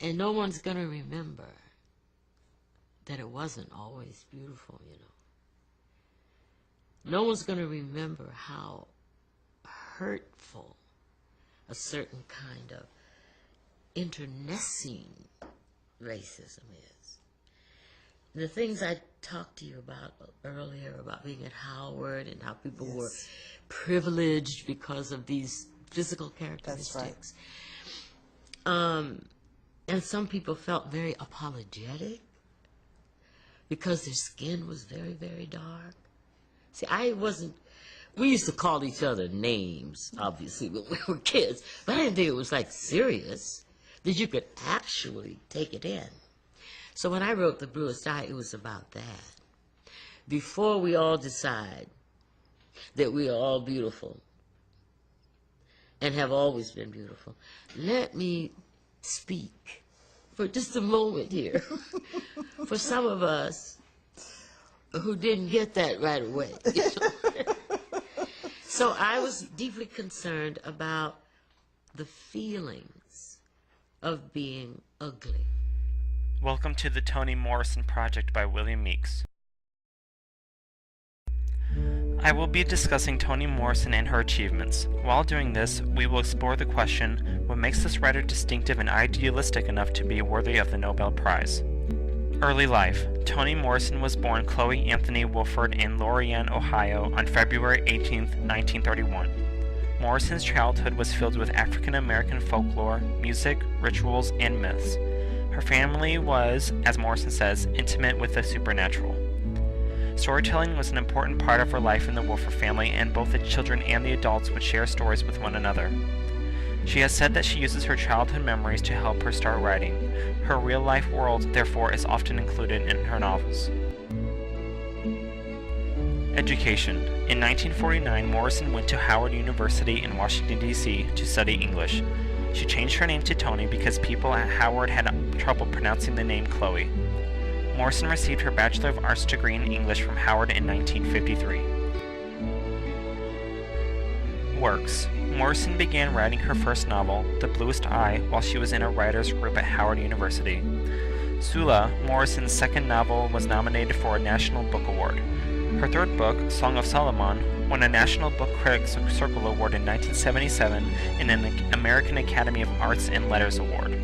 And no one's going to remember that it wasn't always beautiful, you know. No one's going to remember how hurtful a certain kind of internecine racism is. The things I talked to you about earlier, about being at Howard and how people were privileged because of these physical characteristics. That's right. And some people felt very apologetic because their skin was very, very dark. See, we used to call each other names, obviously, when we were kids, but I didn't think it was, like, serious, that you could actually take it in. So when I wrote The Bluest Eye, it was about that. Before we all decide that we are all beautiful and have always been beautiful, let me speak for just a moment here for some of us who didn't get that right away. You know? So I was deeply concerned about the feelings of being ugly. Welcome to the Toni Morrison Project by William Meeks. I will be discussing Toni Morrison and her achievements. While doing this, we will explore the question, what makes this writer distinctive and idealistic enough to be worthy of the Nobel Prize? Early life. Toni Morrison was born Chloe Anthony Wolford in Lorient, Ohio on February 18, 1931. Morrison's childhood was filled with African American folklore, music, rituals, and myths. Her family was, as Morrison says, intimate with the supernatural. Storytelling was an important part of her life in the Wolford family, and both the children and the adults would share stories with one another. She has said that she uses her childhood memories to help her start writing. Her real-life world, therefore, is often included in her novels. Education. In 1949, Morrison went to Howard University in Washington, D.C. to study English. She changed her name to Toni because people at Howard had trouble pronouncing the name Chloe. Morrison received her Bachelor of Arts degree in English from Howard in 1953. Works. Morrison began writing her first novel, The Bluest Eye, while she was in a writer's group at Howard University. Sula, Morrison's second novel, was nominated for a National Book Award. Her third book, Song of Solomon, won a National Book Critics Circle Award in 1977 and an American Academy of Arts and Letters Award.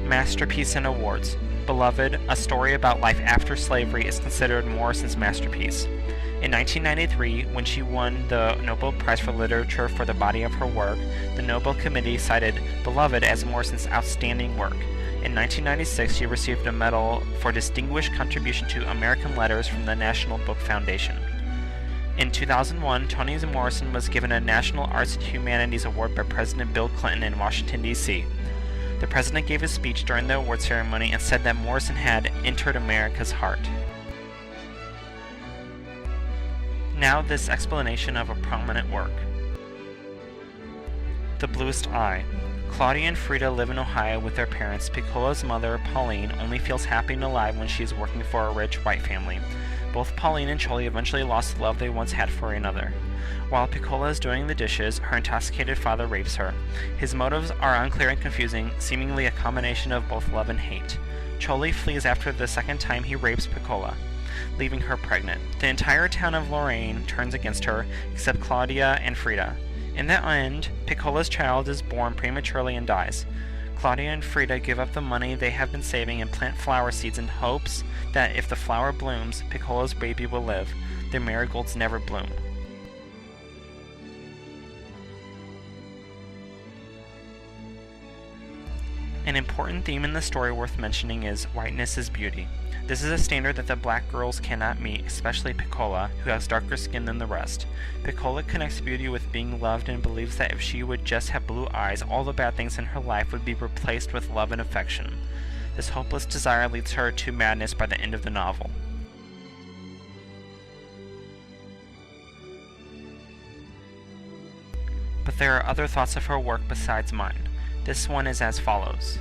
Masterpiece and awards. Beloved, a story about life after slavery, is considered Morrison's masterpiece. In 1993, when she won the Nobel Prize for Literature for the body of her work, the Nobel Committee cited Beloved as Morrison's outstanding work. In 1996, she received a medal for distinguished contribution to American letters from the National Book Foundation. In 2001, Toni Morrison was given a National Arts and Humanities Award by President Bill Clinton in Washington, D.C. The president gave a speech during the award ceremony and said that Morrison had entered America's heart. Now this explanation of a prominent work. The Bluest Eye. Claudia and Frida live in Ohio with their parents. Piccola's mother, Pauline, only feels happy and alive when she is working for a rich white family. Both Pauline and Choli eventually lost the love they once had for another. While Piccola is doing the dishes, her intoxicated father rapes her. His motives are unclear and confusing, seemingly a combination of both love and hate. Choli flees after the second time he rapes Piccola, leaving her pregnant. The entire town of Lorraine turns against her, except Claudia and Frida. In the end, Piccola's child is born prematurely and dies. Claudia and Frida give up the money they have been saving and plant flower seeds in hopes that if the flower blooms, Piccola's baby will live. Their marigolds never bloom. An important theme in the story worth mentioning is whiteness is beauty. This is a standard that the black girls cannot meet, especially Piccola, who has darker skin than the rest. Piccola connects beauty with being loved and believes that if she would just have blue eyes, all the bad things in her life would be replaced with love and affection. This hopeless desire leads her to madness by the end of the novel. But there are other thoughts of her work besides mine. This one is as follows.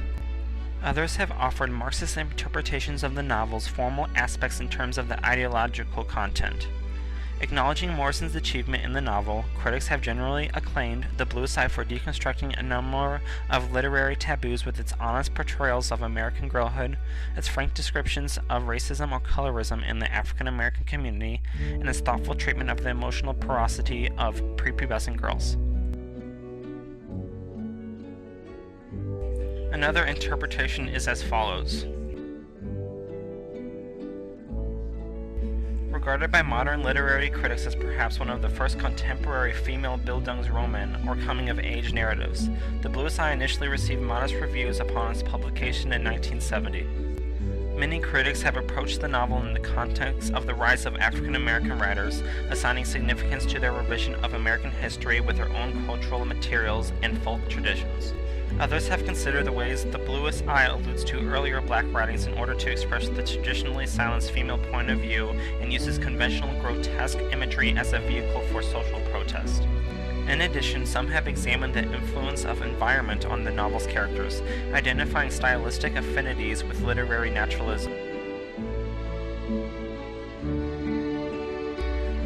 Others have offered Marxist interpretations of the novel's formal aspects in terms of the ideological content. Acknowledging Morrison's achievement in the novel, critics have generally acclaimed The Blue Side for deconstructing a number of literary taboos with its honest portrayals of American girlhood, its frank descriptions of racism or colorism in the African American community, and its thoughtful treatment of the emotional porosity of prepubescent girls. Another interpretation is as follows. Regarded by modern literary critics as perhaps one of the first contemporary female Bildungsroman or coming-of-age narratives, The Blue Side initially received modest reviews upon its publication in 1970. Many critics have approached the novel in the context of the rise of African American writers, assigning significance to their revision of American history with their own cultural materials and folk traditions. Others have considered the ways The Bluest Eye alludes to earlier black writings in order to express the traditionally silenced female point of view and uses conventional grotesque imagery as a vehicle for social protest. In addition, some have examined the influence of environment on the novel's characters, identifying stylistic affinities with literary naturalism.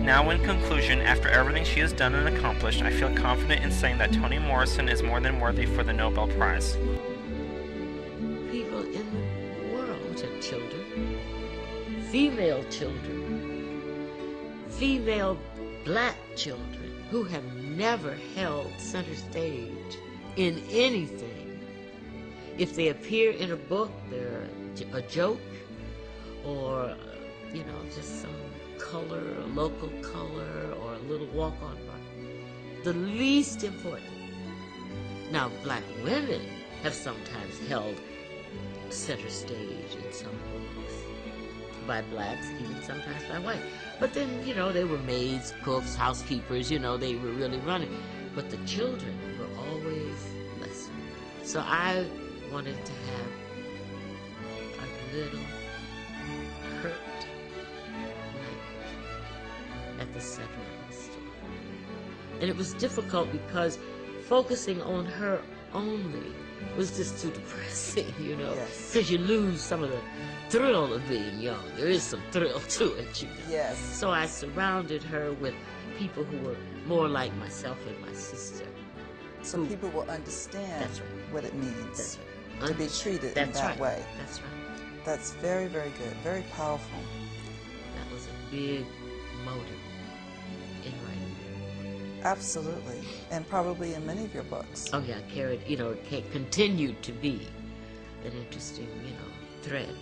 Now, in conclusion, after everything she has done and accomplished, I feel confident in saying that Toni Morrison is more than worthy for the Nobel Prize. People in the world, which are children, female black children, who have never held center stage in anything. If they appear in a book, they're a joke, or, just some color, a local color, or a little walk-on part. The least important. Now, black women have sometimes held center stage in some books by blacks, even sometimes by white. But then, they were maids, cooks, housekeepers, they were really running. But the children were always lesser. So I wanted to have a little hurt at the center of the story. And it was difficult because focusing on her only was just too depressing, Yes. because you lose some of the thrill of being young. There is some thrill to it, Yes. So I surrounded her with people who were more like myself and my sister. So people will understand That's right. what it means That's right. to be treated in That's that right. way. That's right. That's very, very good. Very powerful. That was a big motive in writing. Absolutely. And probably in many of your books. Oh yeah, carried, continued to be an interesting, thread.